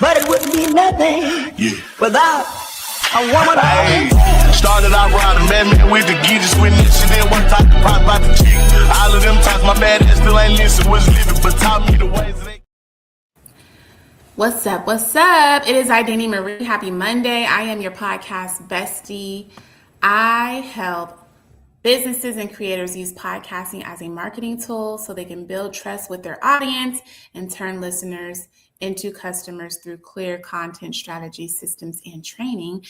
but it wouldn't be nothing without a woman. Hey, started out riding, man with the geezers, with this, and then one time to pop out the chick. All of them times my bad ass still ain't listen, was living, but taught me the ways they. What's up? What's up? It is Danny Marie. Happy Monday. I am your podcast bestie. I help businesses and creators use podcasting as a marketing tool so they can build trust with their audience and turn listeners into customers through clear content strategy, systems, and training.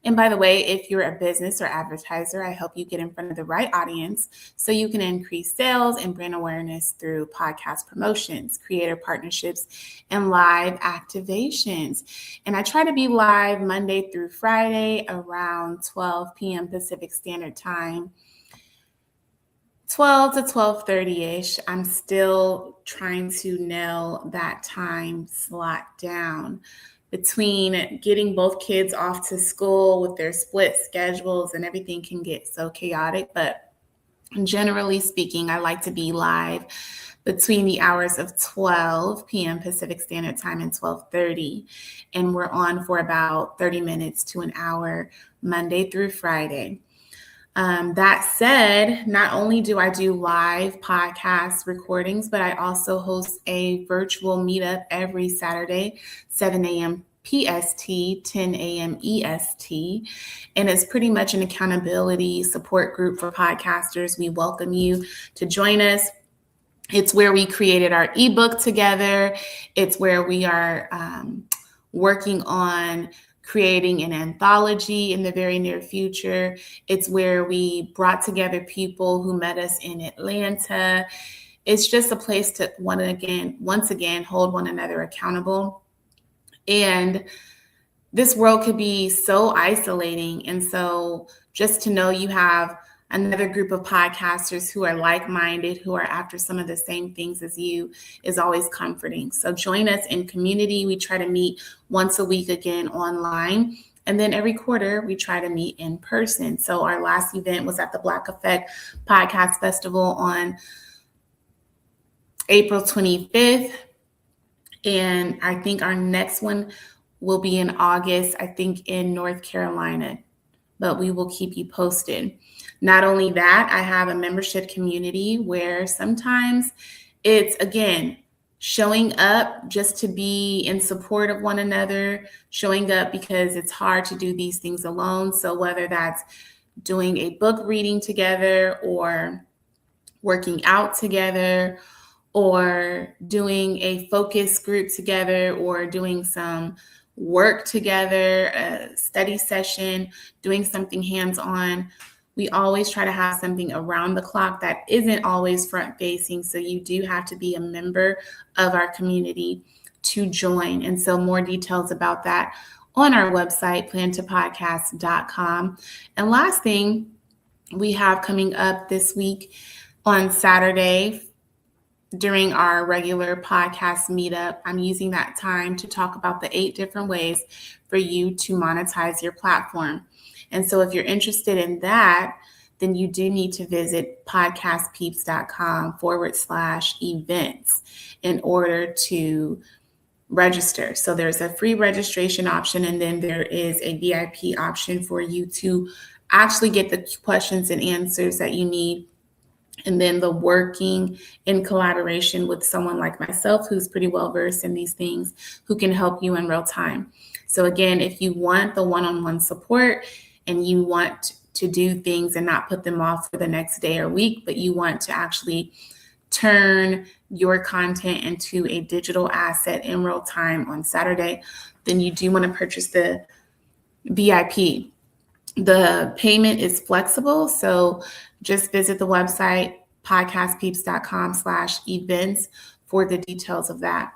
And by the way, if you're a business or advertiser, I help you get in front of the right audience so you can increase sales and brand awareness through podcast promotions, creator partnerships, and live activations. And I try to be live Monday through Friday around 12 p.m. Pacific Standard Time. 12 to 12:30-ish. I'm still trying to nail that time slot down between getting both kids off to school with their split schedules, and everything can get so chaotic. But generally speaking, I like to be live between the hours of 12 p.m. Pacific Standard Time and 12:30. And we're on for about 30 minutes to an hour, Monday through Friday. That said, not only do I do live podcast recordings, but I also host a virtual meetup every Saturday, 7 a.m. PST, 10 a.m. EST. And it's pretty much an accountability support group for podcasters. We welcome you to join us. It's where we created our ebook together. It's where we are working on creating an anthology in the very near future. It's where we brought together people who met us in Atlanta. It's just a place to once again hold one another accountable. And this world could be so isolating. And so just to know you have another group of podcasters who are like-minded, who are after some of the same things as you, is always comforting. So join us in community. We try to meet once a week again online. And then every quarter, we try to meet in person. So our last event was at the Black Effect Podcast Festival on April 25th. And I think our next one will be in August, I think in North Carolina. But we will keep you posted. Not only that, I have a membership community where sometimes it's, again, showing up just to be in support of one another, showing up because it's hard to do these things alone. So whether that's doing a book reading together or working out together or doing a focus group together or doing some work together, a study session, doing something hands-on, we always try to have something around the clock that isn't always front facing. So you do have to be a member of our community to join. And so more details about that on our website, plantopodcast.com. And last thing we have coming up this week on Saturday during our regular podcast meetup, I'm using that time to talk about the 8 different ways for you to monetize your platform. And so if you're interested in that, then you do need to visit podcastpeeps.com/events in order to register. So there's a free registration option, and then there is a VIP option for you to actually get the questions and answers that you need. And then the working in collaboration with someone like myself, who's pretty well versed in these things, who can help you in real time. So again, if you want the one-on-one support and you want to do things and not put them off for the next day or week, but you want to actually turn your content into a digital asset in real time on Saturday, then you do want to purchase the VIP. The payment is flexible, so just visit the website, podcastpeeps.com/events for the details of that.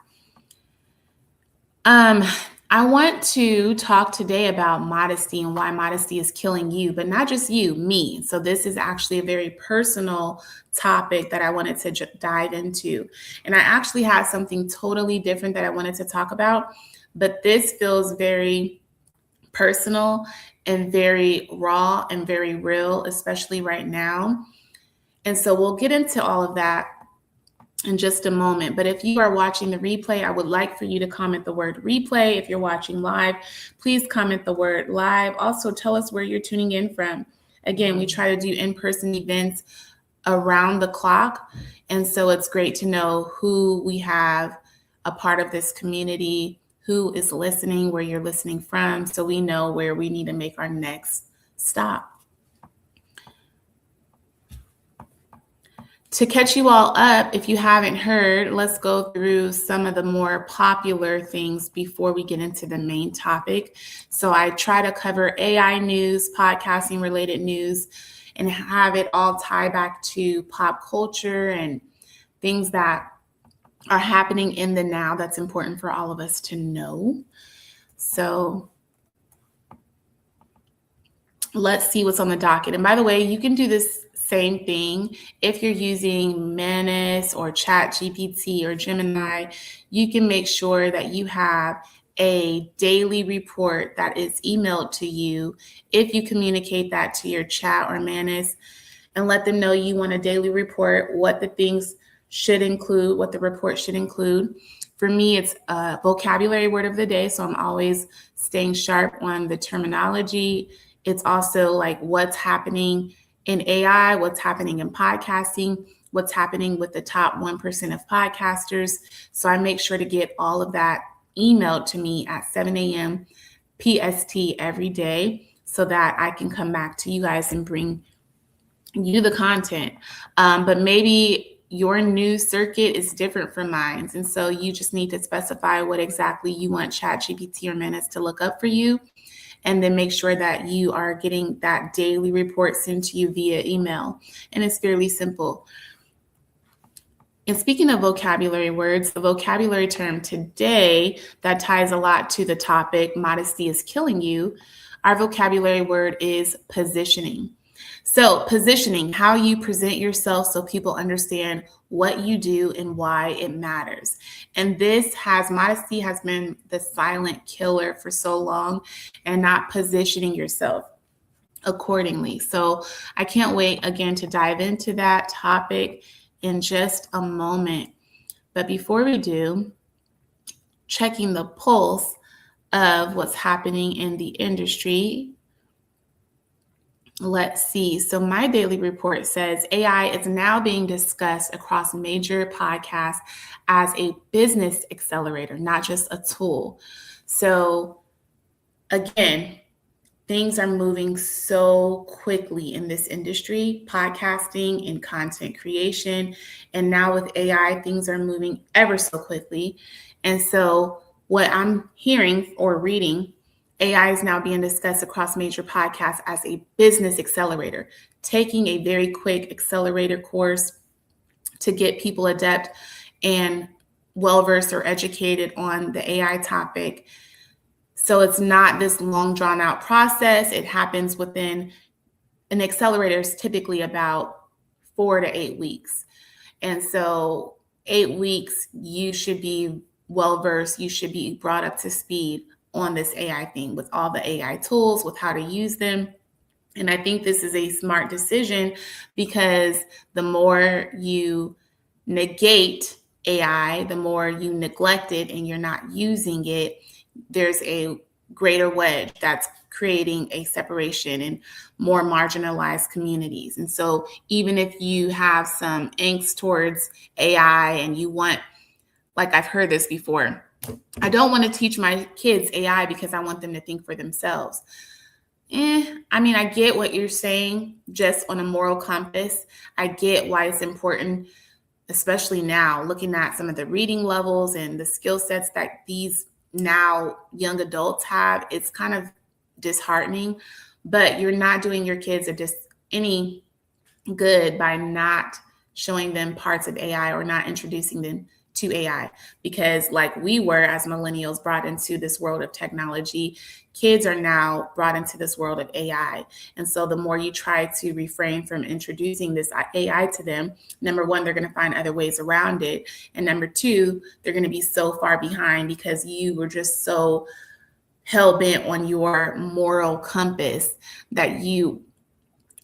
I want to talk today about modesty and why modesty is killing you, but not just you, me. So this is actually a very personal topic that I wanted to dive into. And I actually had something totally different that I wanted to talk about, but this feels very personal and very raw and very real, especially right now. And so we'll get into all of that. in just a moment. But if you are watching the replay, I would like for you to comment the word replay. If you're watching live, please comment the word live. Also, tell us where you're tuning in from. Again, we try to do in-person events around the clock. And so it's great to know who we have a part of this community, who is listening, where you're listening from, so we know where we need to make our next stop. To catch you all up, if you haven't heard, let's go through some of the more popular things before we get into the main topic. So I try to cover AI news, podcasting related news, and have it all tie back to pop culture and things that are happening in the now that's important for all of us to know. So let's see what's on the docket. And by the way, you can do this same thing if you're using Manus or ChatGPT or Gemini. You can make sure that you have a daily report that is emailed to you. If you communicate that to your chat or Manus and let them know you want a daily report, what the things should include, what the report should include. For me, it's a vocabulary word of the day, so I'm always staying sharp on the terminology. It's also like what's happening in AI, what's happening in podcasting, what's happening with the top 1% of podcasters. So I make sure to get all of that emailed to me at 7 a.m. PST every day so that I can come back to you guys and bring you the content. But maybe your news circuit is different from mine. And so you just need to specify what exactly you want ChatGPT or Manus to look up for you. And then make sure that you are getting that daily report sent to you via email. And it's fairly simple. And speaking of vocabulary words, the vocabulary term today that ties a lot to the topic, modesty is killing you, our vocabulary word is positioning. So positioning, how you present yourself so people understand what you do and why it matters. And modesty has been the silent killer for so long, and not positioning yourself accordingly. So I can't wait again to dive into that topic in just a moment. But before we do, checking the pulse of what's happening in the industry. Let's see. So my daily report says AI is now being discussed across major podcasts as a business accelerator, not just a tool. So again, things are moving so quickly in this industry, podcasting and content creation. And now with AI, things are moving ever so quickly. And so what I'm hearing or reading, AI is now being discussed across major podcasts as a business accelerator, taking a very quick accelerator course to get people adept and well-versed or educated on the AI topic. So it's not this long drawn out process. It happens within an accelerator is typically about 4 to 8 weeks. And so 8 weeks, you should be well-versed. You should be brought up to speed on this AI thing with all the AI tools, with how to use them. And I think this is a smart decision because the more you negate AI, the more you neglect it and you're not using it, there's a greater wedge that's creating a separation in more marginalized communities. And so even if you have some angst towards AI and you want, like I've heard this before, I don't want to teach my kids AI because I want them to think for themselves. I mean, I get what you're saying, just on a moral compass. I get why it's important, especially now, looking at some of the reading levels and the skill sets that these now young adults have. It's kind of disheartening, but you're not doing your kids any good by not showing them parts of AI or not introducing them to AI, because like we were as millennials brought into this world of technology, kids are now brought into this world of AI. And so the more you try to refrain from introducing this AI to them, number one, they're going to find other ways around it. And number two, they're going to be so far behind because you were just so hell-bent on your moral compass that you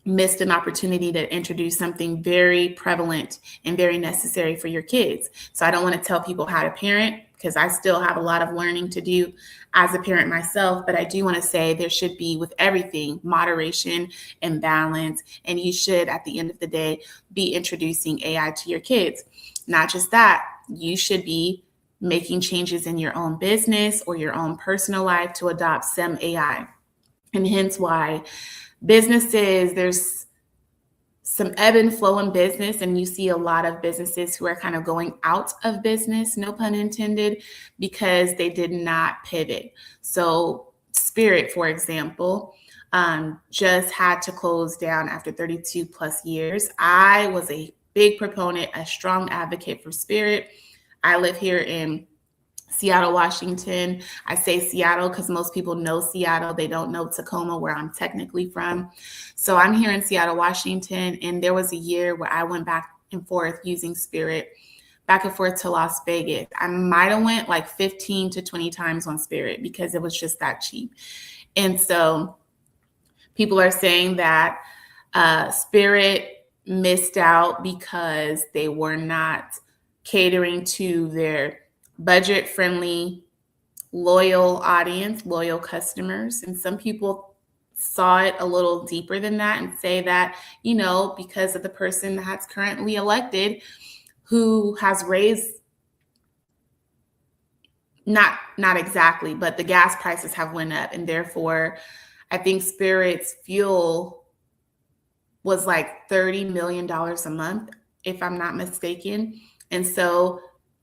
missed an opportunity to introduce something very prevalent and very necessary for your kids. So I don't want to tell people how to parent because I still have a lot of learning to do as a parent myself, but I do want to say there should be, with everything, moderation and balance, and you should, at the end of the day, be introducing AI to your kids. Not just that, you should be making changes in your own business or your own personal life to adopt some AI. And hence why businesses, there's some ebb and flow in business, and you see a lot of businesses who are kind of going out of business, no pun intended, because they did not pivot. So Spirit, for example, just had to close down after 32 plus years. I was a big proponent, a strong advocate for Spirit. I live here in Seattle, Washington. I say Seattle because most people know Seattle. They don't know Tacoma, where I'm technically from. So I'm here in Seattle, Washington. And there was a year where I went back and forth using Spirit, back and forth to Las Vegas. I might have went like 15 to 20 times on Spirit because it was just that cheap. And so people are saying that Spirit missed out because they were not catering to their budget-friendly, loyal audience, loyal customers. And some people saw it a little deeper than that and say that, you know, because of the person that's currently elected who has raised, not exactly, but the gas prices have went up. And therefore, I think Spirit's fuel was like $30 million a month, if I'm not mistaken. And so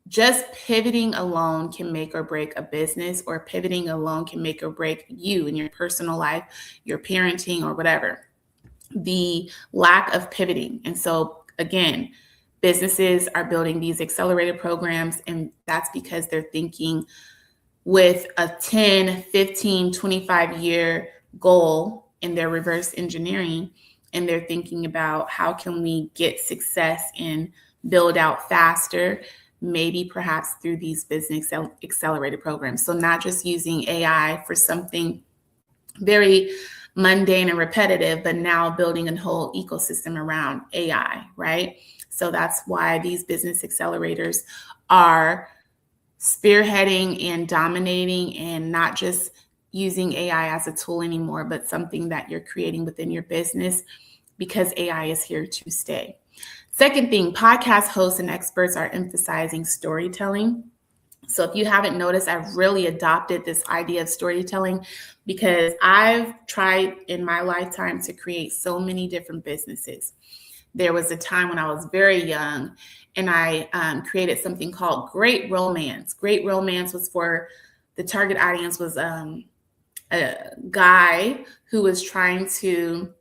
just pivoting alone can make or break a business, or pivoting alone can make or break you in your personal life, your parenting, or whatever. The lack of pivoting. And so again, businesses are building these accelerated programs, and that's because they're thinking with a 10, 15, 25-year goal in their reverse engineering, and they're thinking about how can we get success and build out faster, maybe perhaps through these business accelerated programs. So not just using AI for something very mundane and repetitive, but now building a whole ecosystem around AI, right? So that's why these business accelerators are spearheading and dominating, and not just using AI as a tool anymore, but something that you're creating within your business, because AI is here to stay. Second thing, podcast hosts and experts are emphasizing storytelling. So if you haven't noticed, I've really adopted this idea of storytelling because I've tried in my lifetime to create so many different businesses. There was a time when I was very young and I created something called Great Romance. Great Romance was for, the target audience was a guy who was trying to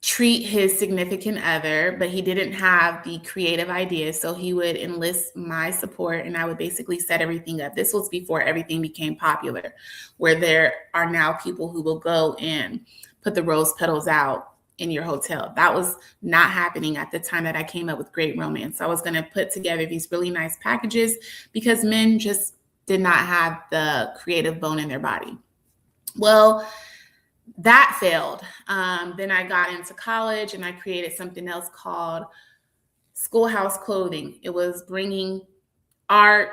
treat his significant other, but he didn't have the creative ideas. So he would enlist my support and I would basically set everything up. This was before everything became popular, where there are now people who will go and put the rose petals out in your hotel. That was not happening at the time that I came up with Great Romance. I was going to put together these really nice packages because men just did not have the creative bone in their body. Well, that failed. Then I got into college and I created something else called Schoolhouse Clothing. It was bringing art,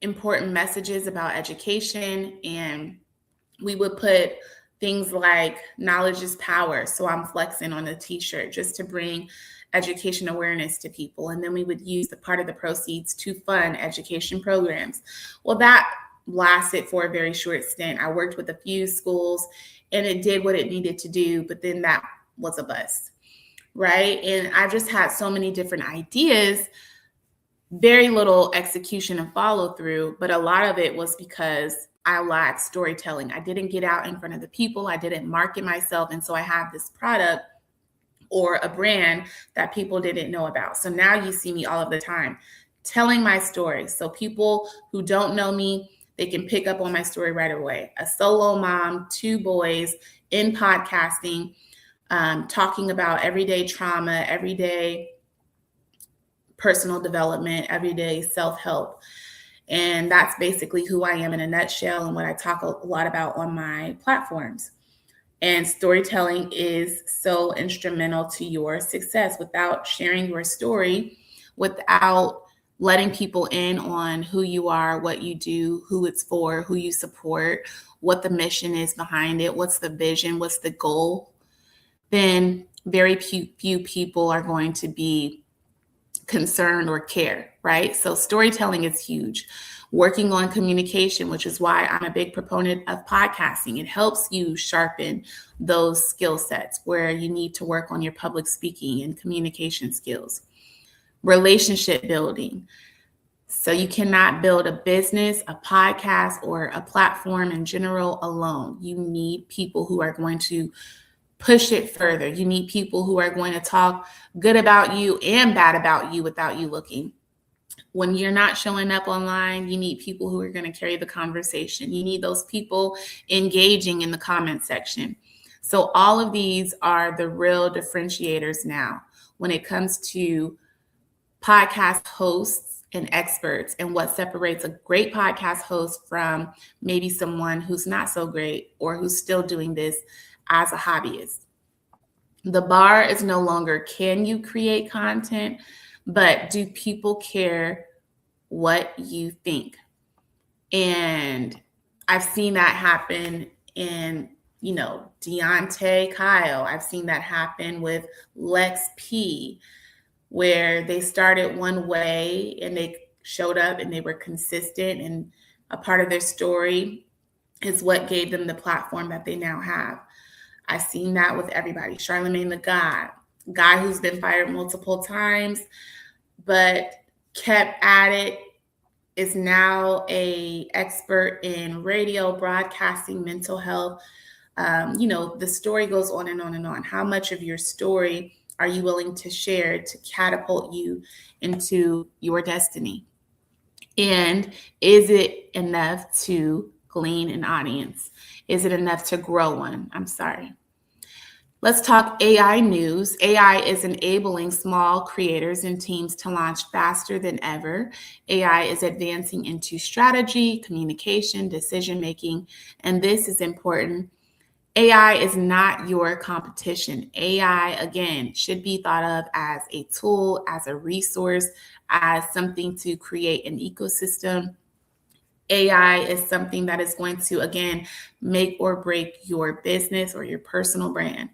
important messages about education, and we would put things like knowledge is power. So I'm flexing on a t-shirt just to bring education awareness to people. And then we would use the part of the proceeds to fund education programs. Well, that lasted for a very short stint. I worked with a few schools and it did what it needed to do, but then that was a bust, right? And I just had so many different ideas, very little execution and follow through, but a lot of it was because I lacked storytelling. I didn't get out in front of the people. I didn't market myself. And so I have this product or a brand that people didn't know about. So now you see me all of the time telling my story. So people who don't know me, they can pick up on my story right away. A solo mom, 2 boys, in podcasting, talking about everyday trauma, everyday personal development, everyday self-help. And that's basically who I am in a nutshell and what I talk a lot about on my platforms. And storytelling is so instrumental to your success. Without sharing your story, without letting people in on who you are, what you do, who it's for, who you support, what the mission is behind it, what's the vision, what's the goal, then very few people are going to be concerned or care, right? So storytelling is huge. Working on communication, which is why I'm a big proponent of podcasting. It helps you sharpen those skill sets where you need to work on your public speaking and communication skills. Relationship building. So you cannot build a business, a podcast, or a platform in general alone. You need people who are going to push it further. You need people who are going to talk good about you and bad about you without you looking. When you're not showing up online, you need people who are going to carry the conversation. You need those people engaging in the comment section. So all of these are the real differentiators now when it comes to podcast hosts and experts, and what separates a great podcast host from maybe someone who's not so great or who's still doing this as a hobbyist. The bar is no longer can you create content, but do people care what you think? And I've seen that happen in, Deontay Kyle. I've seen that happen with Lex P, where they started one way and they showed up and they were consistent, and a part of their story is what gave them the platform that they now have. I've seen that with everybody. Charlemagne the guy who's been fired multiple times, but kept at it, is now a expert in radio, broadcasting, mental health. The story goes on and on and on. How much of your story are you willing to share to catapult you into your destiny? And is it enough to glean an audience? Is it enough to grow one? I'm sorry. Let's talk AI news. AI is enabling small creators and teams to launch faster than ever. AI is advancing into strategy, communication, decision-making, and this is important. AI is not your competition. AI, again, should be thought of as a tool, as a resource, as something to create an ecosystem. AI is something that is going to, again, make or break your business or your personal brand.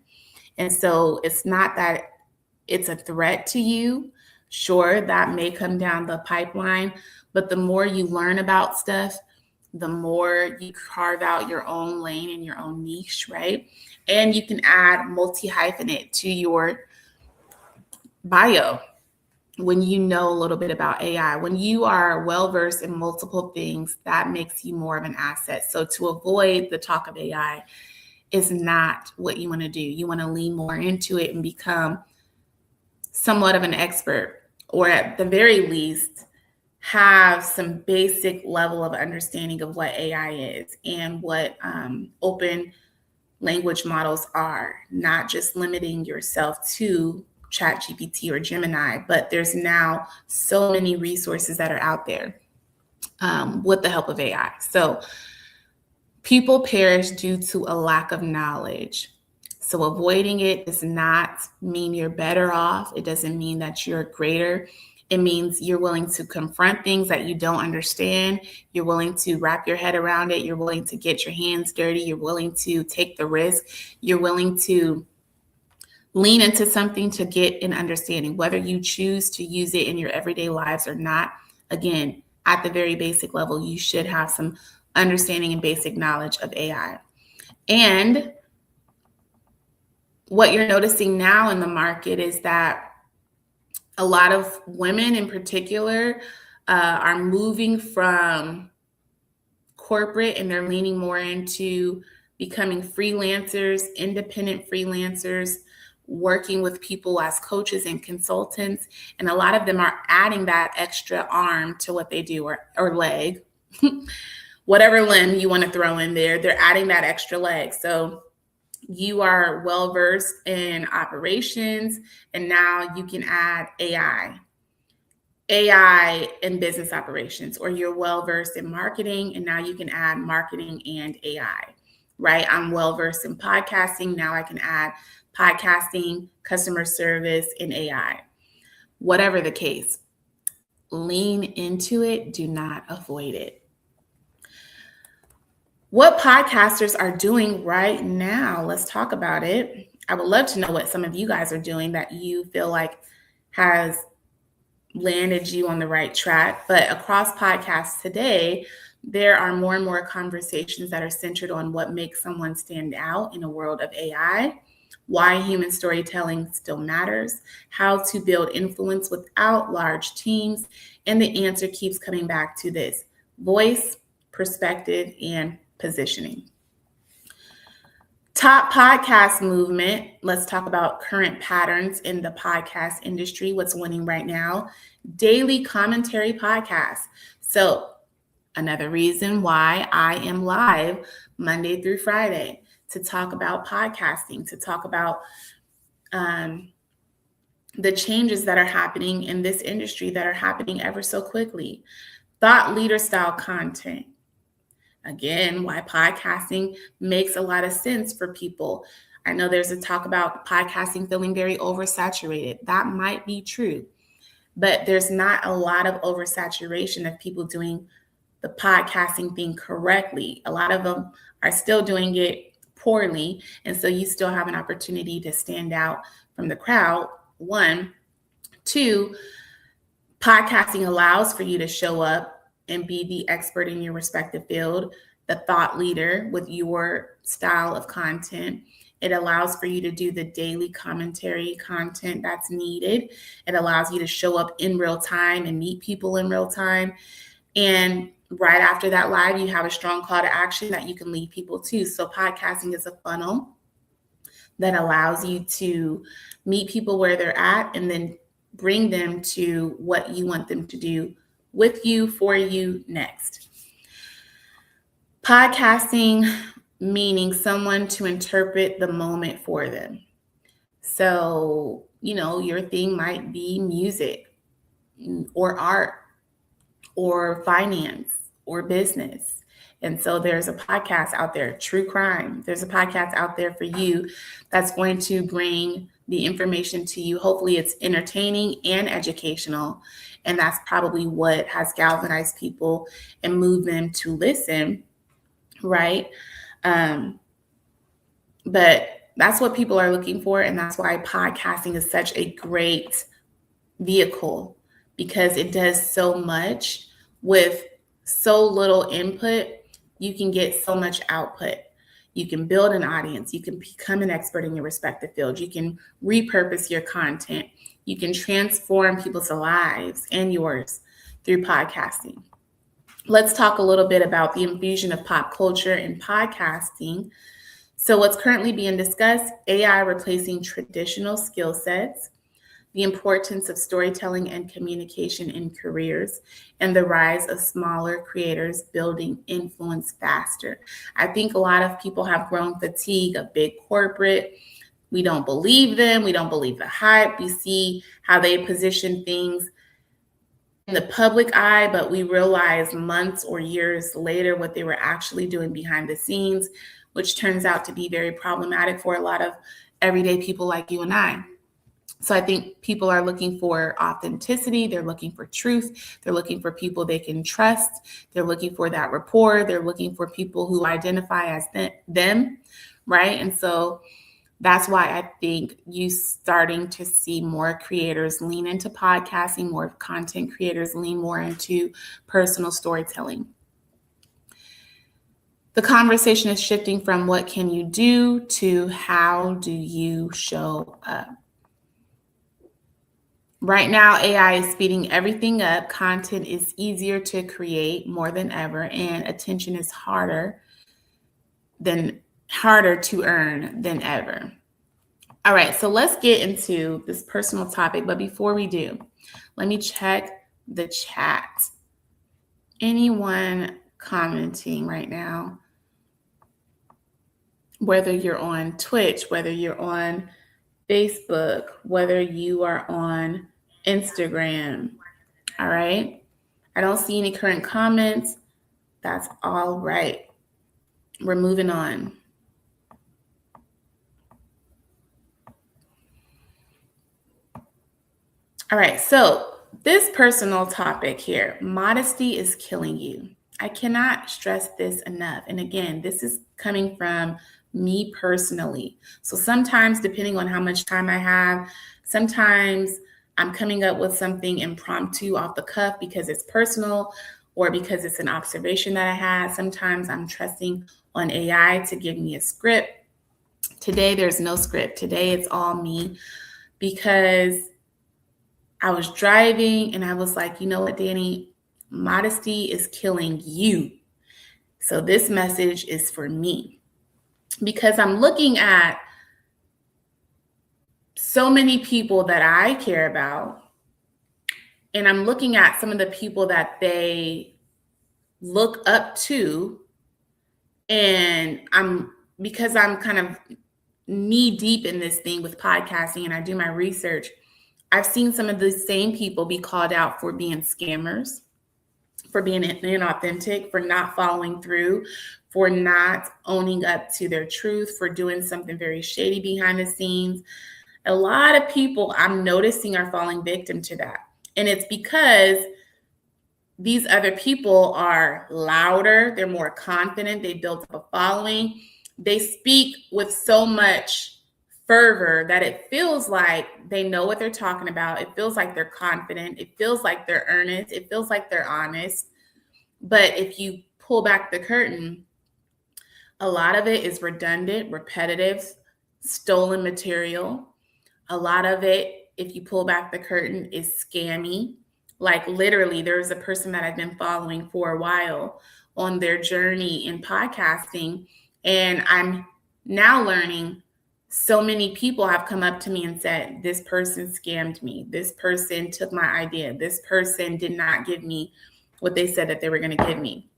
And so it's not that it's a threat to you. Sure, that may come down the pipeline, but the more you learn about stuff, the more you carve out your own lane and your own niche, right? And you can add multi-hyphenate to your bio when you know a little bit about AI. When you are well-versed in multiple things, that makes you more of an asset. So to avoid the talk of AI is not what you want to do. You want to lean more into it and become somewhat of an expert, or at the very least, have some basic level of understanding of what AI is and what open language models are, not just limiting yourself to ChatGPT or Gemini, but there's now so many resources that are out there with the help of AI. So people perish due to a lack of knowledge. So avoiding it does not mean you're better off. It doesn't mean that you're greater. It means you're willing to confront things that you don't understand. You're willing to wrap your head around it. You're willing to get your hands dirty. You're willing to take the risk. You're willing to lean into something to get an understanding, whether you choose to use it in your everyday lives or not. Again, at the very basic level, you should have some understanding and basic knowledge of AI. And what you're noticing now in the market is that a lot of women in particular are moving from corporate, and they're leaning more into becoming freelancers, independent freelancers, working with people as coaches and consultants. And a lot of them are adding that extra arm to what they do, or leg, whatever limb you want to throw in there, they're adding that extra leg. So you are well-versed in operations, and now you can add AI in business operations, or you're well-versed in marketing, and now you can add marketing and AI. right? I'm well versed in podcasting. Now I can add podcasting, customer service, and AI. Whatever the case, lean into it. Do not avoid it. What podcasters are doing right now? Let's talk about it. I would love to know what some of you guys are doing that you feel like has landed you on the right track. But across podcasts today, there are more and more conversations that are centered on what makes someone stand out in a world of AI, why human storytelling still matters, how to build influence without large teams, and the answer keeps coming back to this: voice, perspective, and positioning. Top podcast movement. Let's talk about current patterns in the podcast industry. What's winning right now? Daily commentary podcasts. So another reason why I am live Monday through Friday to talk about podcasting, to talk about the changes that are happening in this industry that are happening ever so quickly. Thought leader style content. Again, why podcasting makes a lot of sense for people. I know there's a talk about podcasting feeling very oversaturated. That might be true, but there's not a lot of oversaturation of people doing the podcasting thing correctly. A lot of them are still doing it poorly. And so you still have an opportunity to stand out from the crowd. 1, 2, podcasting allows for you to show up and be the expert in your respective field, the thought leader with your style of content. It allows for you to do the daily commentary content that's needed. It allows you to show up in real time and meet people in real time. And right after that live, you have a strong call to action that you can lead people to. So podcasting is a funnel that allows you to meet people where they're at and then bring them to what you want them to do with you, for you, next. Podcasting, meaning someone to interpret the moment for them. So, your thing might be music or art or finance or business. And so there's a podcast out there, true crime. There's a podcast out there for you that's going to bring the information to you. Hopefully it's entertaining and educational. And that's probably what has galvanized people and moved them to listen, right? But that's what people are looking for. And that's why podcasting is such a great vehicle, because it does so much with so little input. You can get so much output. You can build an audience. You can become an expert in your respective field. You can repurpose your content. You can transform people's lives and yours through podcasting. Let's talk a little bit about the infusion of pop culture in podcasting. So what's currently being discussed: AI replacing traditional skill sets, the importance of storytelling and communication in careers, and the rise of smaller creators building influence faster. I think a lot of people have grown fatigue of big corporate. We don't believe them. We don't believe the hype. We see how they position things in the public eye, but we realize months or years later what they were actually doing behind the scenes, which turns out to be very problematic for a lot of everyday people like you and I. So I think people are looking for authenticity. They're looking for truth. They're looking for people they can trust. They're looking for that rapport. They're looking for people who identify as them, right? And so that's why I think you starting to see more creators lean into podcasting, more content creators lean more into personal storytelling. The conversation is shifting from what can you do to how do you show up. Right now, AI is speeding everything up. Content is easier to create more than ever, and attention is harder to earn than ever. All right, so let's get into this personal topic. But before we do, let me check the chat. Anyone commenting right now? Whether you're on Twitch, whether you're on Facebook, whether you are on Instagram. All right. I don't see any current comments. That's all right. We're moving on. All right, so this personal topic here, modesty is killing you. I cannot stress this enough. And again, this is coming from me personally. So sometimes, depending on how much time I have, sometimes I'm coming up with something impromptu off the cuff because it's personal or because it's an observation that I had. Sometimes I'm trusting on AI to give me a script. Today, there's no script. Today, it's all me because I was driving and I was like, you know what, Danny, modesty is killing you. So this message is for me because I'm looking at so many people that I care about, and I'm looking at some of the people that they look up to. And because I'm kind of knee deep in this thing with podcasting and I do my research, I've seen some of the same people be called out for being scammers, for being inauthentic, for not following through, for not owning up to their truth, for doing something very shady behind the scenes. A lot of people I'm noticing are falling victim to that. And it's because these other people are louder, they're more confident, they built up a following, they speak with so much fervor that it feels like they know what they're talking about. It feels like they're confident. It feels like they're earnest. It feels like they're honest. But if you pull back the curtain, a lot of it is redundant, repetitive, stolen material. A lot of it, if you pull back the curtain, is scammy. Like literally, there's a person that I've been following for a while on their journey in podcasting. And I'm now learning so many people have come up to me and said, this person scammed me. This person took my idea. This person did not give me what they said that they were going to give me.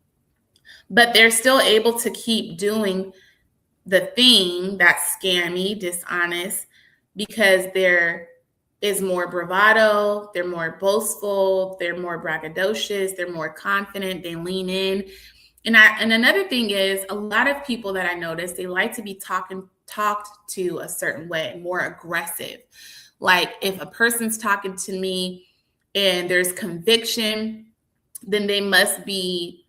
But they're still able to keep doing the thing that's scammy, dishonest, because there is more bravado, they're more boastful, they're more braggadocious, they're more confident, they lean in. And another thing is a lot of people that I notice, they like to be talked to a certain way, more aggressive. Like if a person's talking to me and there's conviction, then they must be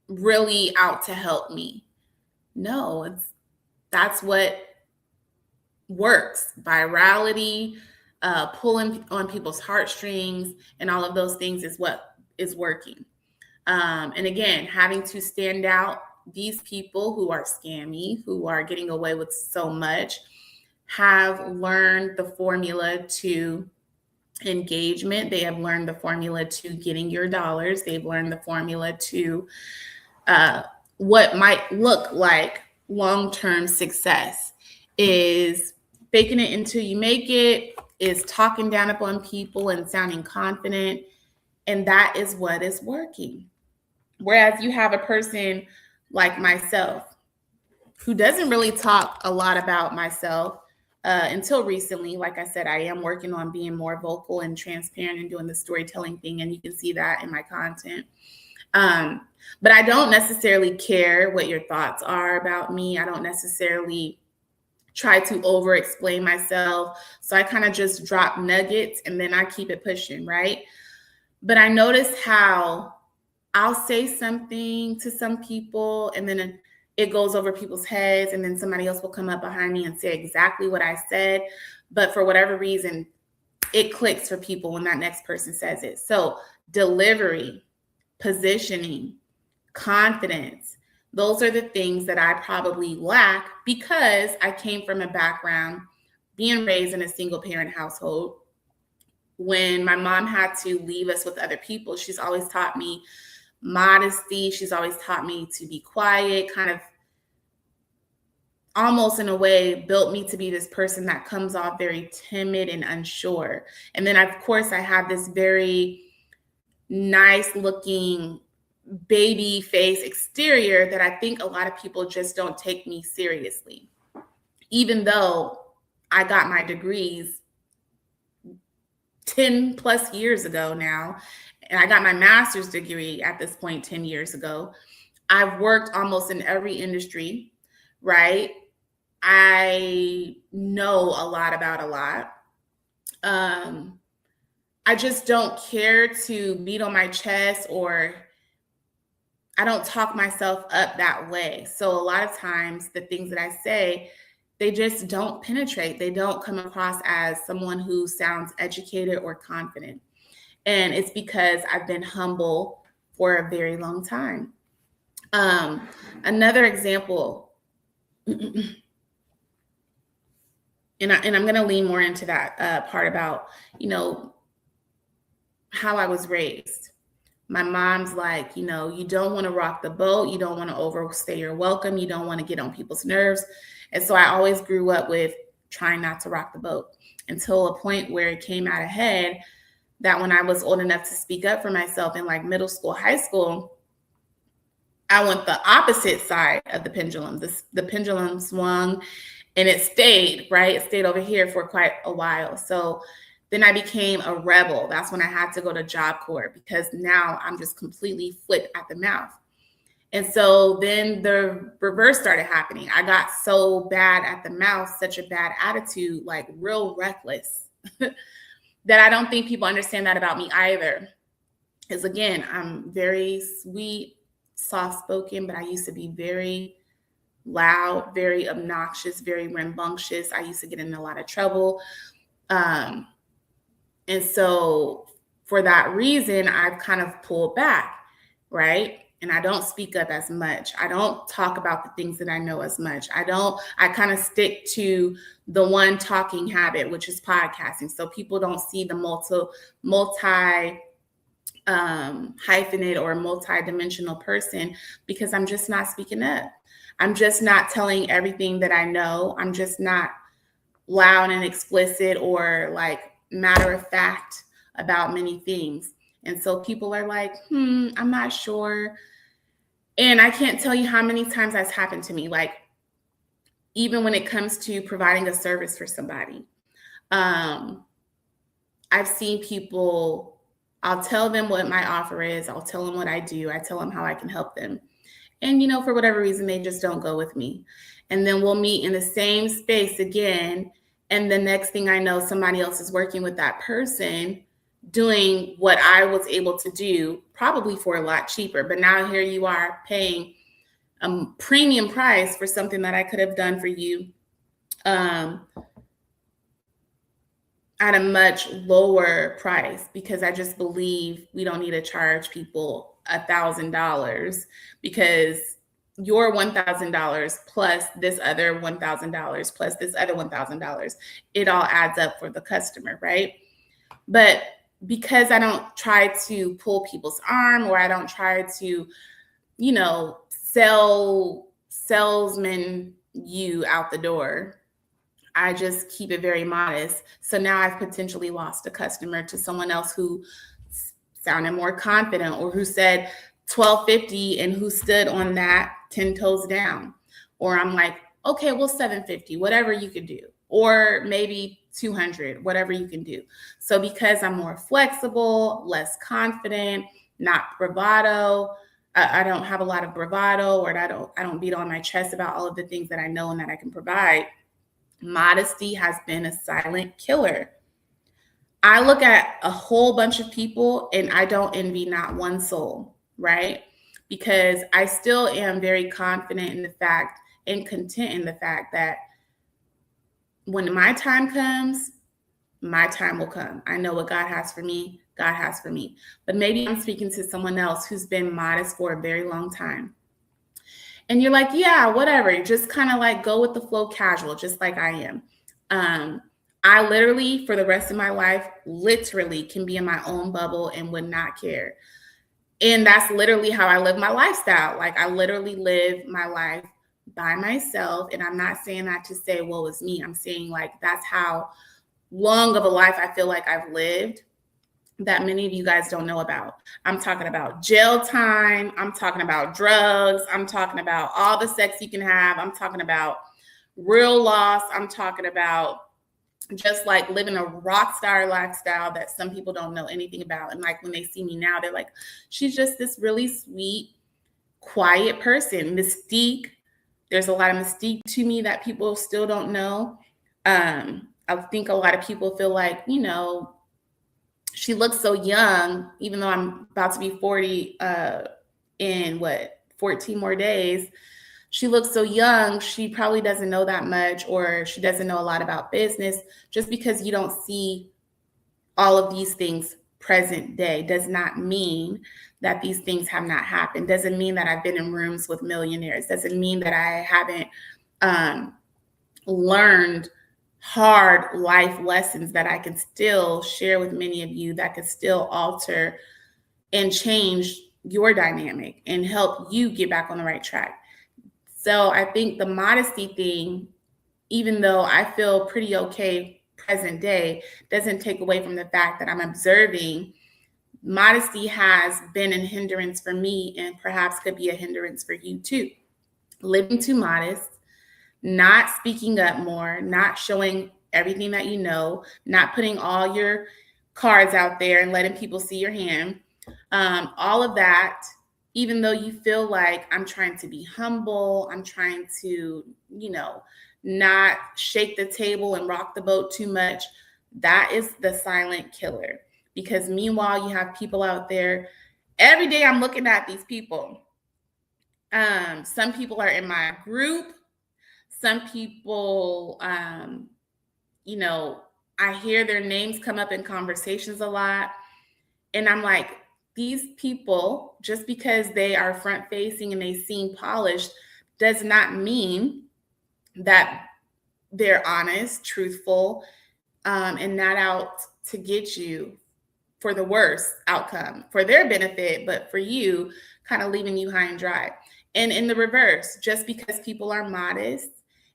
really out to help me. No, that's what works. Virality, pulling on people's heartstrings, and all of those things is what is working. And again, having to stand out, these people who are scammy, who are getting away with so much, have learned the formula to engagement. They have learned the formula to getting your dollars. They've learned the formula to what might look like long-term success is faking it until you make it, is talking down upon people and sounding confident. And that is what is working. Whereas you have a person like myself who doesn't really talk a lot about myself until recently. Like I said, I am working on being more vocal and transparent and doing the storytelling thing. And you can see that in my content. But I don't necessarily care what your thoughts are about me. I don't necessarily try to over explain myself. So I kind of just drop nuggets and then I keep it pushing, right? But I notice how I'll say something to some people and then it goes over people's heads, and then somebody else will come up behind me and say exactly what I said. But for whatever reason, it clicks for people when that next person says it. So delivery, positioning, confidence, those are the things that I probably lack because I came from a background being raised in a single parent household. When my mom had to leave us with other people, she's always taught me modesty. She's always taught me to be quiet, kind of almost in a way built me to be this person that comes off very timid and unsure. And then of course I have this very nice looking baby face exterior that I think a lot of people just don't take me seriously. Even though I got my degrees 10 plus years ago now, and I got my master's degree at this point 10 years ago. I've worked almost in every industry, right? I know a lot about a lot. I just don't care to beat on my chest, or I don't talk myself up that way. So a lot of times the things that I say, they just don't penetrate. They don't come across as someone who sounds educated or confident. And it's because I've been humble for a very long time. Another example, and I'm going to lean more into that part about, how I was raised. My mom's like, you don't want to rock the boat. You don't want to overstay your welcome. You don't want to get on people's nerves. And so I always grew up with trying not to rock the boat, until a point where it came out ahead that when I was old enough to speak up for myself in like middle school, high school, I went the opposite side of the pendulum. The pendulum swung and it stayed, right? It stayed over here for quite a while. So then I became a rebel. That's when I had to go to Job Corps, because now I'm just completely flipped at the mouth. And so then the reverse started happening. I got so bad at the mouth, such a bad attitude, like real reckless, that I don't think people understand that about me either. Because again, I'm very sweet, soft-spoken, but I used to be very loud, very obnoxious, very rambunctious. I used to get in a lot of trouble. And so for that reason, I've kind of pulled back, right? And I don't speak up as much. I don't talk about the things that I know as much. I kind of stick to the one talking habit, which is podcasting. So people don't see the multi hyphenate or multi-dimensional person, because I'm just not speaking up. I'm just not telling everything that I know. I'm just not loud and explicit or like matter of fact about many things. And so people are like, I'm not sure. And I can't tell you how many times that's happened to me. Like, even when it comes to providing a service for somebody, I've seen people, I'll tell them what my offer is. I'll tell them what I do. I tell them how I can help them. And, for whatever reason, they just don't go with me. And then we'll meet in the same space again. And the next thing I know, somebody else is working with that person, doing what I was able to do, probably for a lot cheaper. But now here you are paying a premium price for something that I could have done for you at a much lower price, because I just believe we don't need to charge people $1,000, because your $1,000 plus this other $1,000 plus this other $1,000, it all adds up for the customer, right? But because I don't try to pull people's arm, or I don't try to, salesman you out the door, I just keep it very modest. So now I've potentially lost a customer to someone else who sounded more confident, or who said $1,250 and who stood on that 10 toes down. Or I'm like, okay, well, $750, whatever you can do. Or maybe $200, whatever you can do. So because I'm more flexible, less confident, not bravado, I don't have a lot of bravado, or I don't beat on my chest about all of the things that I know and that I can provide. Modesty has been a silent killer. I look at a whole bunch of people and I don't envy not one soul, right? Because I still am very confident in the fact and content in the fact that when my time comes, my time will come. I know what God has for me, God has for me. But maybe I'm speaking to someone else who's been modest for a very long time. And you're like, yeah, whatever. Just kind of like go with the flow, casual, just like I am. I literally, for the rest of my life, literally can be in my own bubble and would not care. And that's literally how I live my lifestyle. Like, I literally live my life by myself. And I'm not saying that to say, well, it's me. I'm saying like, that's how long of a life I feel like I've lived, that many of you guys don't know about. I'm talking about jail time. I'm talking about drugs. I'm talking about all the sex you can have. I'm talking about real loss. I'm talking about just like living a rock star lifestyle that some people don't know anything about. And like when they see me now, they're like, she's just this really sweet, quiet person. Mystique. There's a lot of mystique to me that people still don't know. I think a lot of people feel like, she looks so young, even though I'm about to be 40 in 14 more days. She looks so young. She probably doesn't know that much, or she doesn't know a lot about business. Just because you don't see all of these things present day does not mean that these things have not happened. Doesn't mean that I've been in rooms with millionaires. Doesn't mean that I haven't learned hard life lessons that I can still share with many of you, that could still alter and change your dynamic and help you get back on the right track. So I think the modesty thing, even though I feel pretty okay present day, doesn't take away from the fact that I'm observing modesty has been a hindrance for me, and perhaps could be a hindrance for you too. Living too modest, not speaking up more, not showing everything that you know, not putting all your cards out there and letting people see your hand. All of that, even though you feel like I'm trying to be humble, I'm trying to, not shake the table and rock the boat too much, that is the silent killer. Because meanwhile, you have people out there. Every day I'm looking at these people. Some people are in my group. Some people, I hear their names come up in conversations a lot. And I'm like, these people, just because they are front facing and they seem polished, does not mean that they're honest, truthful, and not out to get you for the worst outcome, for their benefit, but for you, kind of leaving you high and dry. And in the reverse, just because people are modest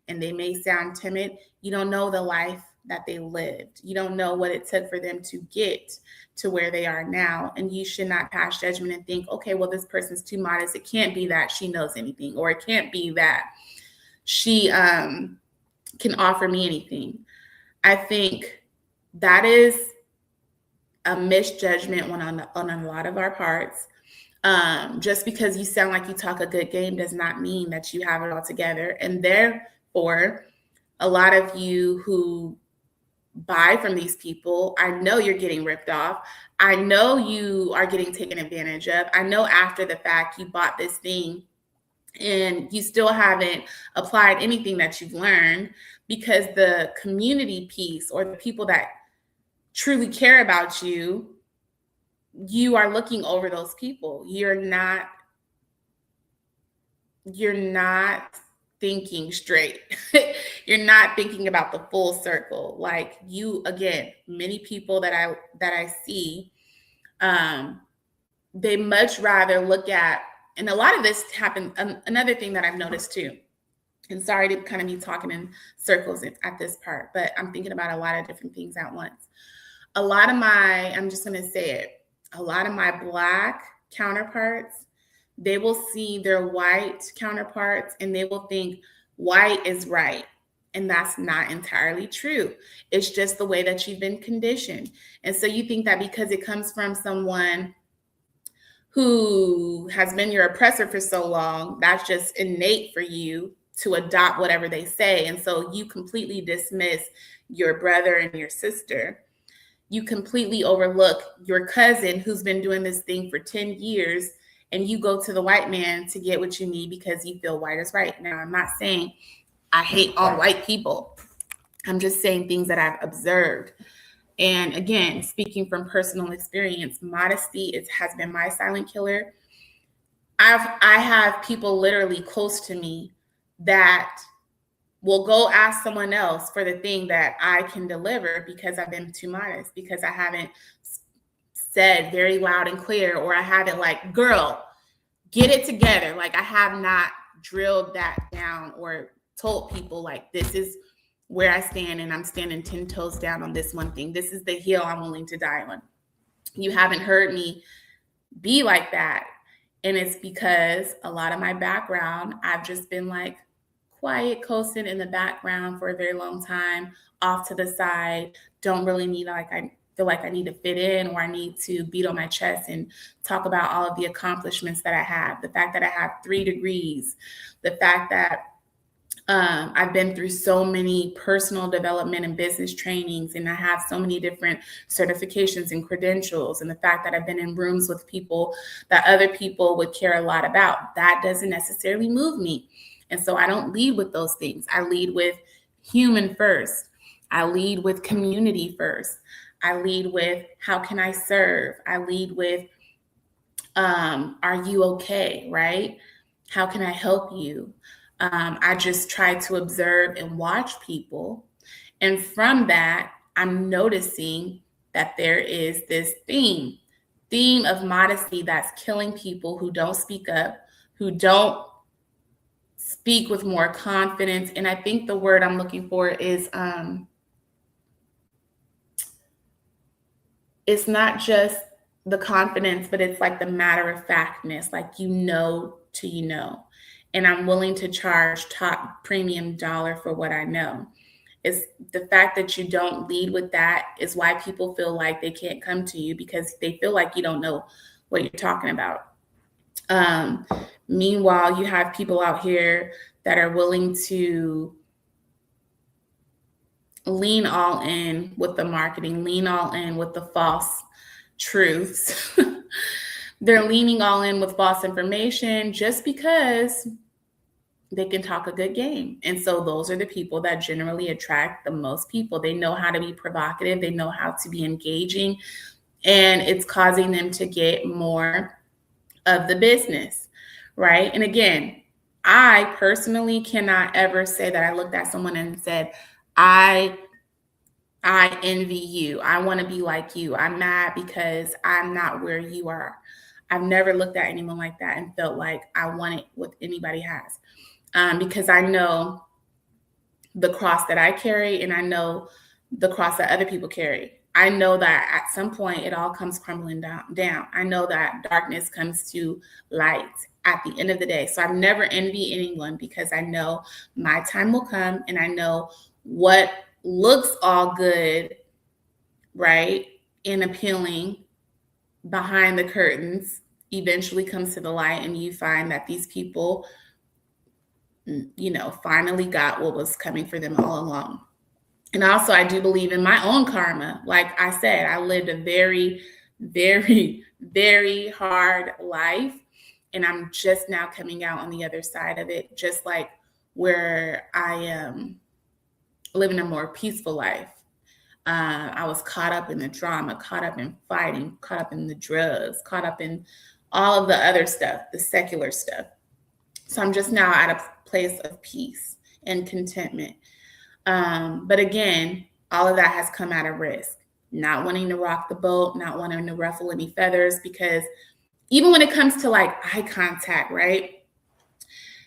and they may sound timid, you don't know the life that they lived. You don't know what it took for them to get to where they are now. And you should not pass judgment and think, okay, well, this person's too modest. It can't be that she knows anything, or it can't be that she can offer me anything. I think that is a misjudgment on a lot of our parts. Just because you sound like you talk a good game does not mean that you have it all together. And therefore, a lot of you who buy from these people, I know you're getting ripped off. I know you are getting taken advantage of. I know after the fact you bought this thing and you still haven't applied anything that you've learned, because the community piece, or the people that truly care about you, you are looking over those people. You're not thinking straight. You're not thinking about the full circle. Like you, again, many people that I see, they much rather look at, and a lot of this happened. Another thing that I've noticed too, and sorry to kind of be talking in circles at this part, but I'm thinking about a lot of different things at once. I'm just going to say it, a lot of my Black counterparts, they will see their white counterparts and they will think white is right. And that's not entirely true. It's just the way that you've been conditioned. And so you think that because it comes from someone who has been your oppressor for so long, that's just innate for you to adopt whatever they say. And so you completely dismiss your brother and your sister. You completely overlook your cousin who's been doing this thing for 10 years, and you go to the white man to get what you need because you feel white is right. Now, I'm not saying I hate all white people. I'm just saying things that I've observed. And again, speaking from personal experience, modesty has been my silent killer. I have people literally close to me that will go ask someone else for the thing that I can deliver because I've been too modest, because I haven't said very loud and clear, or I haven't like, girl, get it together. Like I have not drilled that down or told people like, this is where I stand and I'm standing 10 toes down on this one thing. This is the hill I'm willing to die on. You haven't heard me be like that. And it's because a lot of my background, I've just been like quiet, coasting in the background for a very long time, off to the side, don't really need, like, I feel like I need to fit in, or I need to beat on my chest and talk about all of the accomplishments that I have. The fact that I have 3 degrees, the fact that I've been through so many personal development and business trainings, and I have so many different certifications and credentials. And the fact that I've been in rooms with people that other people would care a lot about, that doesn't necessarily move me. And so I don't lead with those things. I lead with human first. I lead with community first. I lead with how can I serve? I lead with are you okay, right? How can I help you? I just try to observe and watch people. And from that, I'm noticing that there is this theme of modesty that's killing people who don't speak up, who don't speak with more confidence. And I think the word I'm looking for is it's not just the confidence, but it's like the matter of factness, like to and I'm willing to charge top premium dollar for what I know. It's the fact that you don't lead with that is why people feel like they can't come to you, because they feel like you don't know what you're talking about. Meanwhile, you have people out here that are willing to lean all in with the marketing, lean all in with the false truths. They're leaning all in with false information just because they can talk a good game. And so those are the people that generally attract the most people. They know how to be provocative. They know how to be engaging, and it's causing them to get more of the business, right? And again, I personally cannot ever say that I looked at someone and said, I envy you. I want to be like you. I'm mad because I'm not where you are. I've never looked at anyone like that and felt like I wanted what anybody has. Because I know the cross that I carry, and I know the cross that other people carry. I know that at some point it all comes crumbling down. I know that darkness comes to light at the end of the day. So I've never envied anyone, because I know my time will come, and I know what looks all good, right, and appealing behind the curtains eventually comes to the light, and you find that these people, finally got what was coming for them all along. And also, I do believe in my own karma. Like I said, I lived a very, very, very hard life, and I'm just now coming out on the other side of it, just like where I am living a more peaceful life. I was caught up in the drama, caught up in fighting, caught up in the drugs, caught up in all of the other stuff, the secular stuff. So I'm just now at a place of peace and contentment. But again, all of that has come at a risk. Not wanting to rock the boat, not wanting to ruffle any feathers, because even when it comes to like eye contact, right?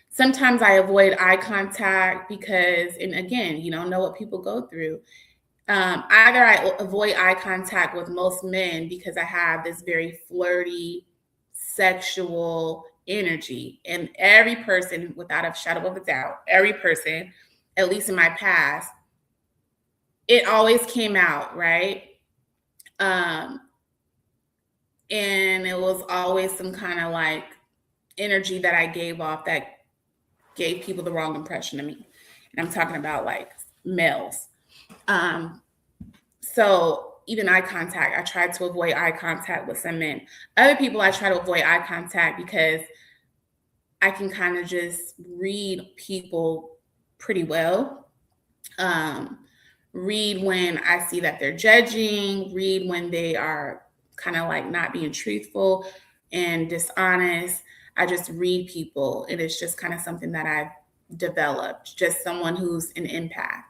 Sometimes I avoid eye contact because, and again, you don't know what people go through. Either I avoid eye contact with most men because I have this very flirty, sexual energy. And every person, without a shadow of a doubt, every person, at least in my past, it always came out, right? And it was always some kind of like energy that I gave off that gave people the wrong impression of me. And I'm talking about like males. So even eye contact, I try to avoid eye contact with some men. Other people, I try to avoid eye contact because I can kind of just read people pretty well. Read when I see that they're judging, read when they are kind of like not being truthful and dishonest. I just read people, and it's just kind of something that I've developed, just someone who's an empath.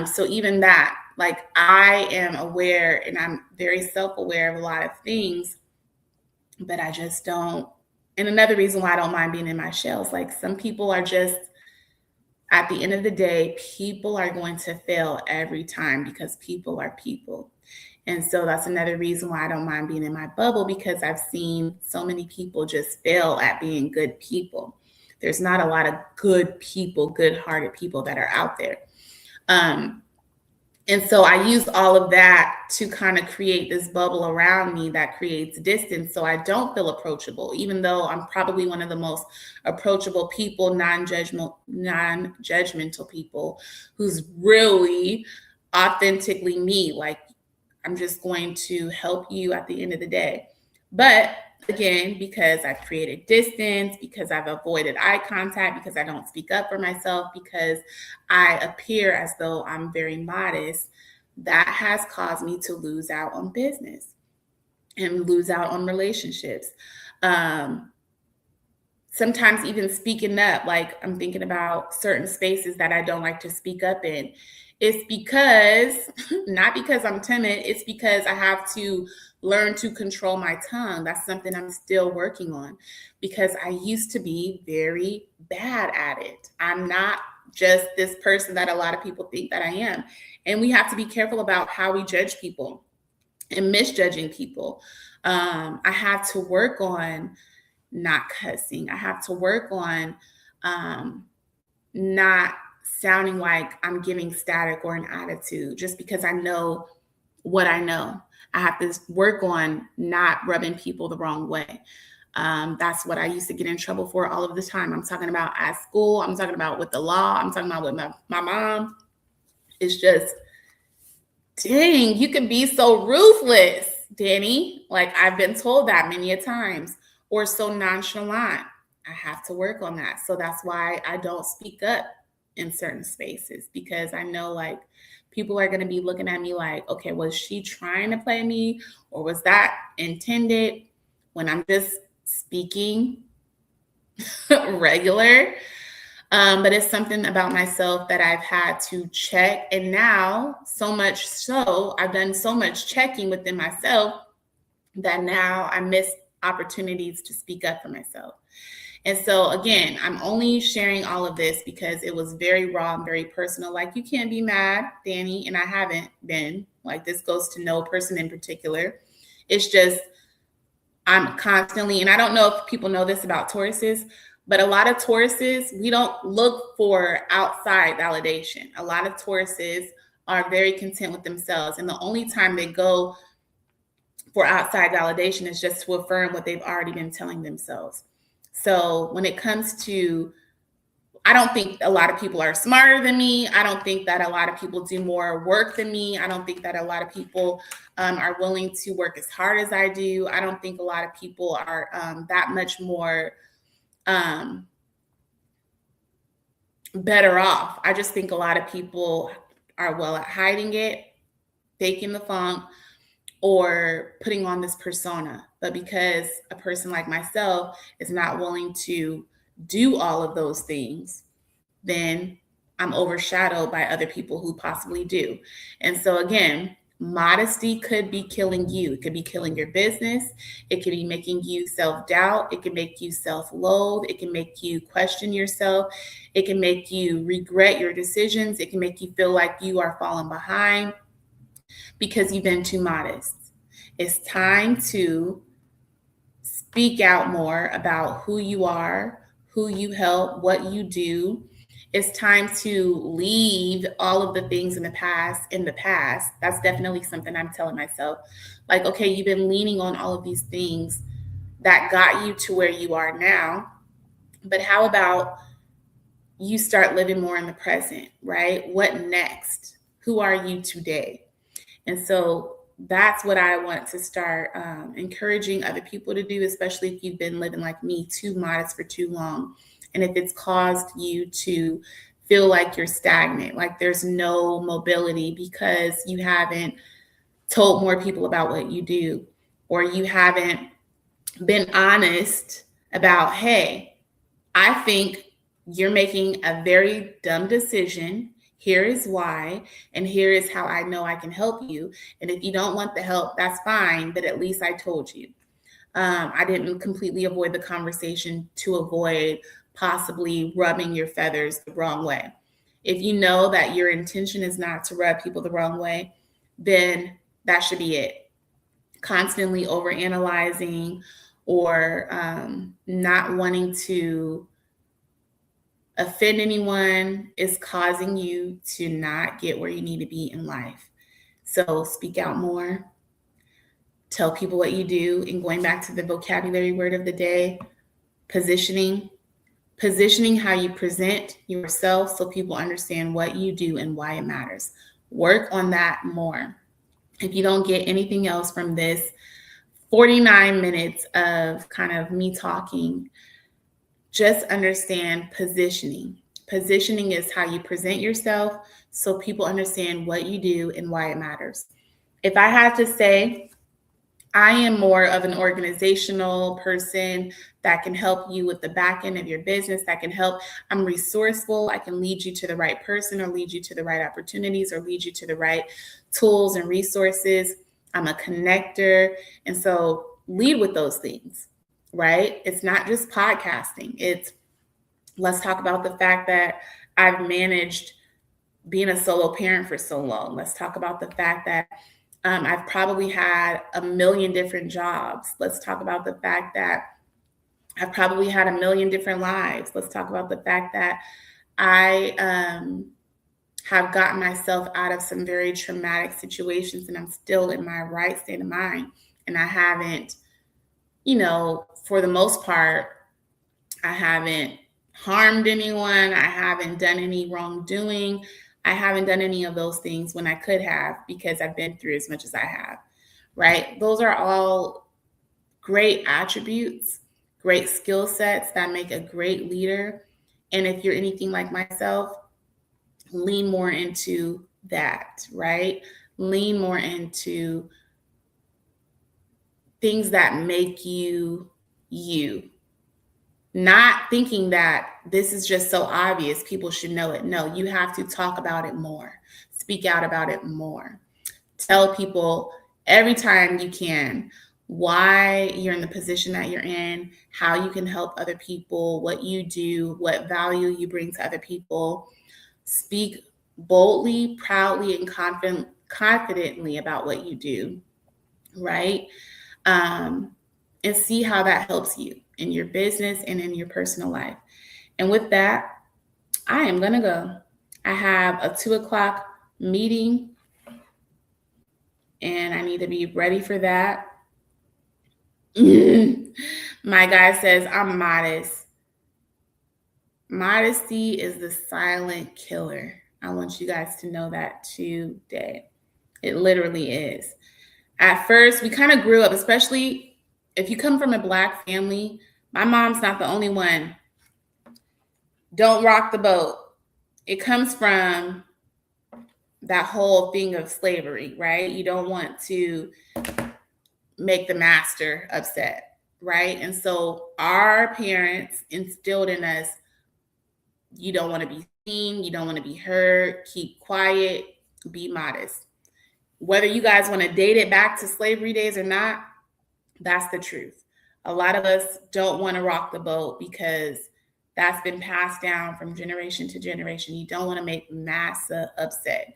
So even that, like I am aware, and I'm very self-aware of a lot of things, but I just don't. And another reason why I don't mind being in my shells, like some people are just, at the end of the day, people are going to fail every time because people are people. And so that's another reason why I don't mind being in my bubble, because I've seen so many people just fail at being good people. There's not a lot of good people, good-hearted people that are out there. And so I use all of that to kind of create this bubble around me that creates distance so I don't feel approachable, even though I'm probably one of the most approachable people, non-judgmental people who's really authentically me. Like, I'm just going to help you at the end of the day. But again, because I've created distance, because I've avoided eye contact, because I don't speak up for myself, because I appear as though I'm very modest, that has caused me to lose out on business and lose out on relationships. Sometimes even speaking up, like I'm thinking about certain spaces that I don't like to speak up in. It's because, not because I'm timid, it's because I have to learn to control my tongue. That's something I'm still working on because I used to be very bad at it. I'm not just this person that a lot of people think that I am. And we have to be careful about how we judge people and misjudging people. I have to work on not cussing. I have to work on not sounding like I'm giving static or an attitude just because I know what I know. I have to work on not rubbing people the wrong way. That's what I used to get in trouble for all of the time. I'm talking about at school. I'm talking about with the law. I'm talking about with my mom. It's just, dang, you can be so ruthless, Danny. Like, I've been told that many a times, or so nonchalant. I have to work on that. So that's why I don't speak up in certain spaces, because I know like people are going to be looking at me like, okay, was she trying to play me, or was that intended, when I'm just speaking regular? But it's something about myself that I've had to check. And now, so much so, I've done so much checking within myself that now I miss opportunities to speak up for myself. And so, again, I'm only sharing all of this because it was very raw and very personal. Like, you can't be mad, Danny, and I haven't been. Like, this goes to no person in particular. It's just, I'm constantly, and I don't know if people know this about Tauruses, but a lot of Tauruses, we don't look for outside validation. A lot of Tauruses are very content with themselves. And the only time they go for outside validation is just to affirm what they've already been telling themselves. So when it comes to, I don't think a lot of people are smarter than me. I don't think that a lot of people do more work than me. I don't think that a lot of people are willing to work as hard as I do. I don't think a lot of people are that much more better off. I just think a lot of people are well at hiding it, faking the funk, or putting on this persona. But because a person like myself is not willing to do all of those things, then I'm overshadowed by other people who possibly do. And so again, modesty could be killing you. It could be killing your business. It could be making you self-doubt. It can make you self-loathe. It can make you question yourself. It can make you regret your decisions. It can make you feel like you are falling behind because you've been too modest. It's time to speak out more about who you are, who you help, what you do. It's time to leave all of the things in the past in the past. That's definitely something I'm telling myself. Like, okay, you've been leaning on all of these things that got you to where you are now, but how about you start living more in the present, right? What next? Who are you today? And so that's what I want to start encouraging other people to do, especially if you've been living like me, too modest for too long. And if it's caused you to feel like you're stagnant, like there's no mobility because you haven't told more people about what you do, or you haven't been honest about, hey, I think you're making a very dumb decision. Here is why, and here is how I know I can help you. And if you don't want the help, that's fine, but at least I told you. I didn't completely avoid the conversation to avoid possibly rubbing your feathers the wrong way. If you know that your intention is not to rub people the wrong way, then that should be it. Constantly overanalyzing or not wanting to offend anyone is causing you to not get where you need to be in life. So speak out more. Tell people what you do. And going back to the vocabulary word of the day, positioning. Positioning how you present yourself so people understand what you do and why it matters. Work on that more. If you don't get anything else from this 49 minutes of kind of me talking, just understand positioning. Positioning is how you present yourself so people understand what you do and why it matters. If I had to say, I am more of an organizational person that can help you with the back end of your business, that can help. I'm resourceful. I can lead you to the right person or lead you to the right opportunities or lead you to the right tools and resources. I'm a connector. And so lead with those things, right? It's not just podcasting. It's let's talk about the fact that I've managed being a solo parent for so long. Let's talk about the fact that I've probably had a million different jobs. Let's talk about the fact that I've probably had a million different lives. Let's talk about the fact that I have gotten myself out of some very traumatic situations and I'm still in my right state of mind. And I haven't, for the most part, I haven't harmed anyone. I haven't done any wrongdoing. I haven't done any of those things when I could have because I've been through as much as I have, right? Those are all great attributes, great skill sets that make a great leader. And if you're anything like myself, lean more into that, right? Lean more into things that make you you. Not thinking that this is just so obvious, people should know it. No, you have to talk about it more. Speak out about it more. Tell people every time you can why you're in the position that you're in, how you can help other people, what you do, what value you bring to other people. Speak boldly, proudly, and confidently about what you do, right? And see how that helps you in your business and in your personal life. And with that, I am going to go. I have a 2:00 meeting and I need to be ready for that. My guy says, I'm modest. Modesty is the silent killer. I want you guys to know that today. It literally is. At first, we kind of grew up, especially if you come from a Black family. My mom's not the only one. Don't rock the boat. It comes from that whole thing of slavery, right? You don't want to make the master upset, right? And so our parents instilled in us, you don't want to be seen, you don't want to be heard, keep quiet, be modest. Whether you guys want to date it back to slavery days or not, that's the truth. A lot of us don't want to rock the boat because that's been passed down from generation to generation. You don't want to make massa upset.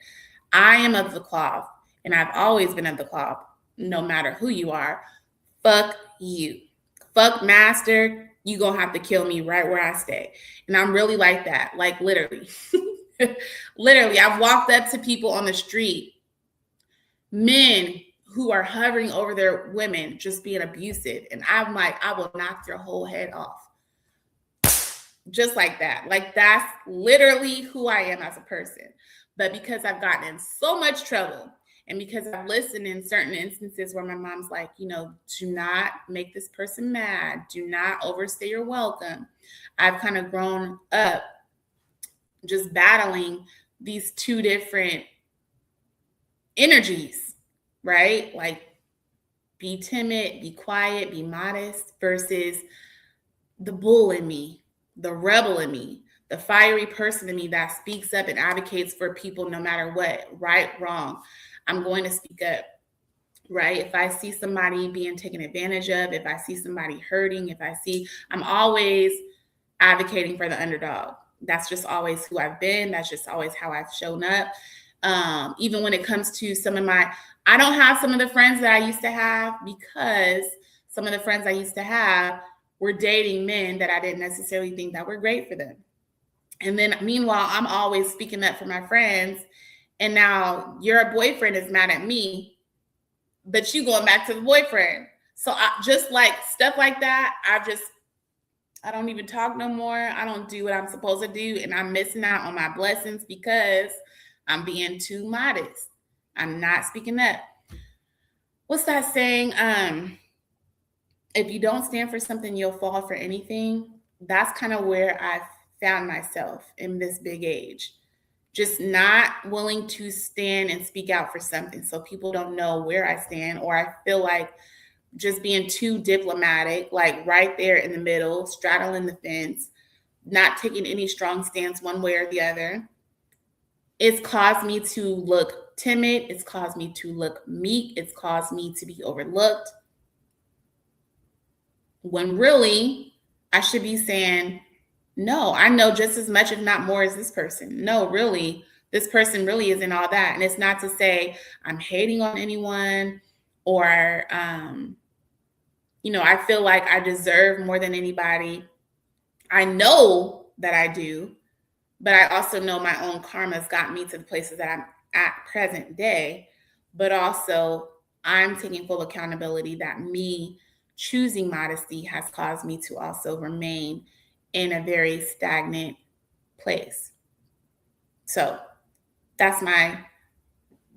I am of the cloth, and I've always been of the cloth, no matter who you are. Fuck you. Fuck master. You gonna have to kill me right where I stay. And I'm really like that, like literally. Literally, I've walked up to people on the street, men who are hovering over their women, just being abusive. And I'm like, I will knock your whole head off. Just like that. Like that's literally who I am as a person. But because I've gotten in so much trouble and because I've listened in certain instances where my mom's like, do not make this person mad. Do not overstay your welcome. I've kind of grown up just battling these two different energies, right? Like be timid, be quiet, be modest versus the bull in me, the rebel in me, the fiery person in me that speaks up and advocates for people no matter what, right, wrong. I'm going to speak up, right? If I see somebody being taken advantage of, if I see somebody hurting, I'm always advocating for the underdog. That's just always who I've been. That's just always how I've shown up. Even when it comes to I don't have some of the friends that I used to have because some of the friends I used to have were dating men that I didn't necessarily think that were great for them. And then meanwhile, I'm always speaking up for my friends. And now your boyfriend is mad at me, but you going back to the boyfriend. So I just like stuff like that. I don't even talk no more. I don't do what I'm supposed to do. And I'm missing out on my blessings because I'm being too modest. I'm not speaking up. What's that saying? If you don't stand for something, you'll fall for anything. That's kind of where I've found myself in this big age. Just not willing to stand and speak out for something so people don't know where I stand, or I feel like just being too diplomatic, like right there in the middle, straddling the fence, not taking any strong stance one way or the other. It's caused me to look timid. It's caused me to look meek. It's caused me to be overlooked. When really, I should be saying, no, I know just as much, if not more, as this person. No, really, this person really isn't all that. And it's not to say I'm hating on anyone or, I feel like I deserve more than anybody. I know that I do, but I also know my own karma's got me to the places that I'm at present day. But also, I'm taking full accountability that me choosing modesty has caused me to also remain in a very stagnant place. So that's my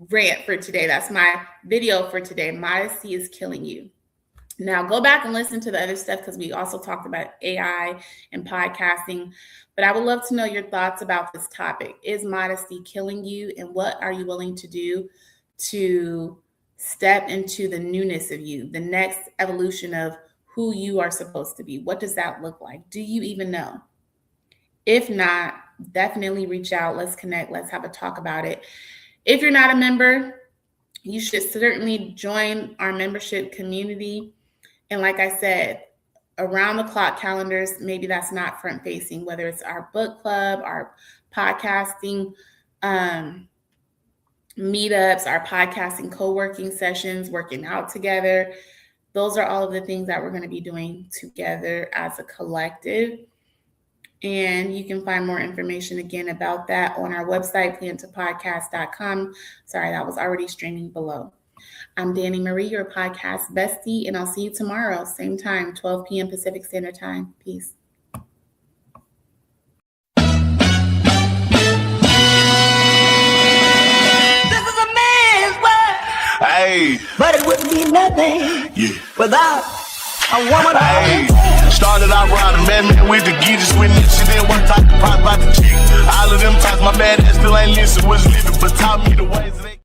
rant for today. That's my video for today. Modesty is killing you. Now go back and listen to the other stuff because we also talked about AI and podcasting. But I would love to know your thoughts about this topic. Is modesty killing you? And what are you willing to do to step into the newness of you, the next evolution of who you are supposed to be? What does that look like? Do you even know? If not, definitely reach out. Let's connect. Let's have a talk about it. If you're not a member, you should certainly join our membership community. And like I said, around the clock calendars, maybe that's not front facing, whether it's our book club, our podcasting meetups, our podcasting co-working sessions, working out together. Those are all of the things that we're going to be doing together as a collective. And you can find more information again about that on our website, plantopodcast.com. Sorry, that was already streaming below. I'm Danny Marie, your podcast bestie, and I'll see you tomorrow, same time, 12 p.m. Pacific Standard Time. Peace. This is a man's world, Hey, but it wouldn't be nothing yeah. without a woman. Hey, started out riding, man with the geezers with me. She didn't work out the pot about the chick. All of them times my bad ass still ain't listen, was living, but taught me the ways they